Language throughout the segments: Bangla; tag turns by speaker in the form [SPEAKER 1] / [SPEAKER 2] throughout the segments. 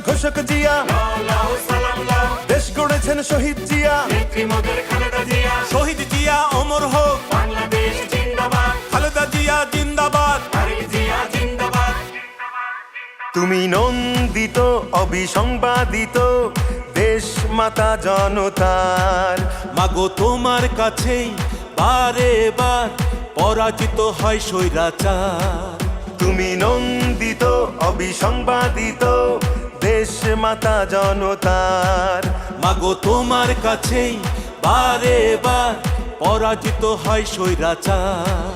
[SPEAKER 1] ঘোষক জিয়া, দেশ গড়েছেন শহীদ জিয়া।
[SPEAKER 2] শহীদ জিয়া অমর হোক,
[SPEAKER 3] বাংলাদেশ জিন্দাবাদ,
[SPEAKER 2] খালেদা জিয়া জিন্দাবাদ।
[SPEAKER 3] তারেক জিয়া জিন্দাবাদ।
[SPEAKER 1] তুমি নন্দিত অবিসংবাদিত দেশ মাতা জনতার।
[SPEAKER 2] মাগো তোমার কাছেই বারে বার পরাজিত হয় স্বৈরাচার।
[SPEAKER 1] তুমি নন্দিত অবিসংবাদিত দেশ মাতা জনতার।
[SPEAKER 2] মাগো তোমার কাছেই বারে বার পরাজিত হয় স্বৈরাচার।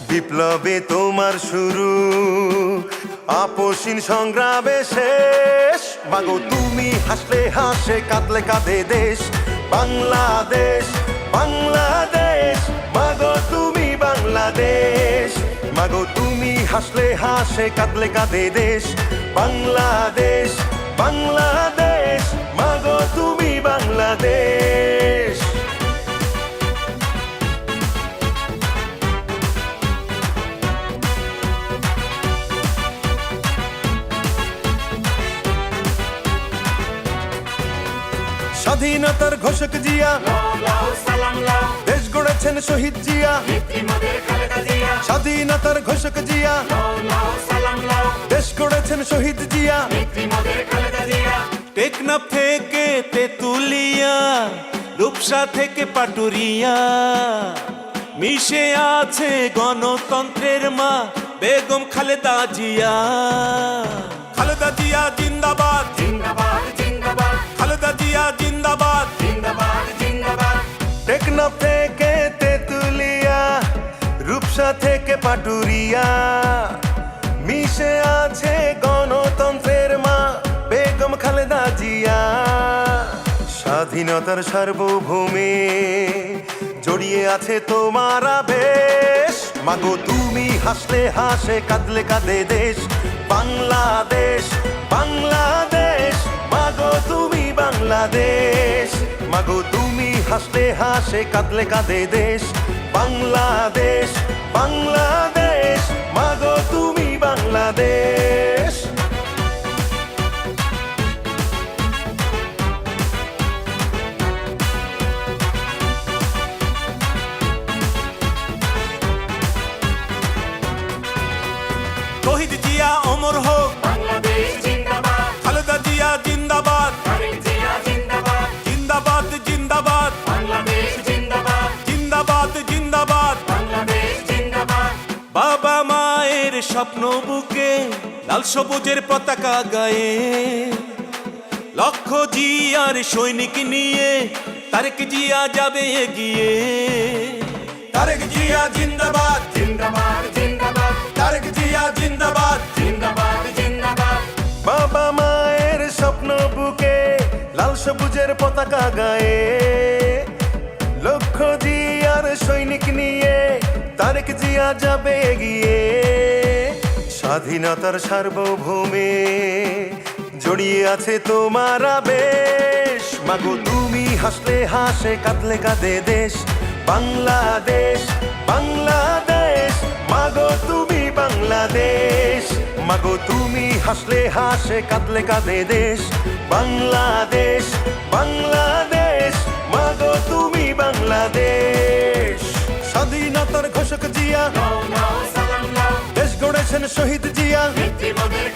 [SPEAKER 1] বিপ্লবে তোমার শুরু, আপসীন সংগ্রামে শেষ। মাগো তুমি হাসলে হাসে, কাঁদলে কাঁদে দেশ বাংলাদেশ, বাংলাদেশ। মাগো তুমি বাংলাদেশ, মাগো তুমি হাসলে হাসে, কাঁদলে কাঁদে দেশ বাংলাদেশ, বাংলাদেশ। মাগো তুমি বাংলাদেশ। স্বাধীনতার ঘোষক জিয়া,
[SPEAKER 3] লাও সালাম লাও,
[SPEAKER 1] দেশ গড়েছেন শহীদ জিয়া।
[SPEAKER 3] নেত্রী মোদের খালেদা জিয়া।
[SPEAKER 1] স্বাধীনতার ঘোষক জিয়া,
[SPEAKER 3] লাও সালাম লাও,
[SPEAKER 1] দেশ গড়েছেন শহীদ জিয়া।
[SPEAKER 3] নেত্রী মোদের খালেদা জিয়া।
[SPEAKER 2] টেকনাফ থেকে তেতুলিয়া, রূপসা থেকে পাটুরিয়া, মিশে আছে গণতন্ত্রের মা বেগম খালেদা জিয়া। খালেদা জিয়া জিন্দাবাদ,
[SPEAKER 3] জিন্দাবাদ জিন্দাবাদ,
[SPEAKER 2] খালেদা জিয়া জিন্দাবাদ।
[SPEAKER 3] জিন্দাবাদ জিন্দাবাদ।
[SPEAKER 1] টেকনাফ থেকে তেতুলিয়া, রূপসা থেকে পাটুরিয়া, মিশে আছে গণতন্ত্রের মা বেগম খালেদা জিয়া। স্বাধীনতার সার্বভৌমে জড়িয়ে আছে তোমার আবেশ। মাগো তুমি হাসলে হাসে, কাঁদলে কাঁদে দেশ বাংলাদেশ, বাংলাদেশ। মাগো তুমি বাংলাদেশ, মাগো তুমি হাসলে হাসে, কাঁদলে কাঁদে দেশ বাংলাদেশ, বাংলাদেশ। মাগো তুমি বাংলাদেশ।
[SPEAKER 2] শহীদ জিয়া অমর হোক,
[SPEAKER 3] বাংলাদেশ জিন্দাবাদ,
[SPEAKER 2] খালেদা জিয়া জিন্দাবাদ।
[SPEAKER 3] তারেক জিয়া জিন্দাবাদ,
[SPEAKER 2] জিন্দাবাদ জিন্দাবাদ,
[SPEAKER 3] বাংলাদেশ জিন্দাবাদ,
[SPEAKER 2] জিন্দাবাদ জিন্দাবাদ।
[SPEAKER 3] বাংলাদেশ জিন্দাবাদ।
[SPEAKER 2] বাবা মায়ের স্বপ্ন বুকে লাল সবুজের পতাকা গায়ে, লক্ষ জিয়ার সৈনিক নিয়ে তারেক জিয়া যাবে এগিয়ে। তারেক জিয়া জিন্দাবাদ,
[SPEAKER 3] জিন্দাবাদ জিন্দাবাদ,
[SPEAKER 2] তারেক জিয়া জিন্দাবাদ।
[SPEAKER 3] জিন্দাবাদ জিন্দাবাদ।
[SPEAKER 1] বাবা মায়ের স্বপ্ন বুকে লাল সবুজের পতাকা গায়ে, লক্ষ জিয়ার সৈনিক নিয়ে তারেক জিয়া যাবে এগিয়ে। স্বাধীনতার সার্বভৌমে জড়িয়ে আছে তোমার আবেশ। মাগো তুমি হাসলে হাসে, কাঁদলে কাঁদে দেশ বাংলাদেশ, বাংলাদেশ। মাগো তুমি বাংলাদেশ, মাগো তুমি হাসলে হাসে, কাঁদলে কাঁদে দেশ বাংলাদেশ, বাংলাদেশ। মাগো তুমি বাংলাদেশ। স্বাধীনতার ঘোষক জিয়া,
[SPEAKER 3] লাও সালাম লাও,
[SPEAKER 1] দেশ গড়েছেন শহীদ জিয়া।
[SPEAKER 3] নেত্রী মোদের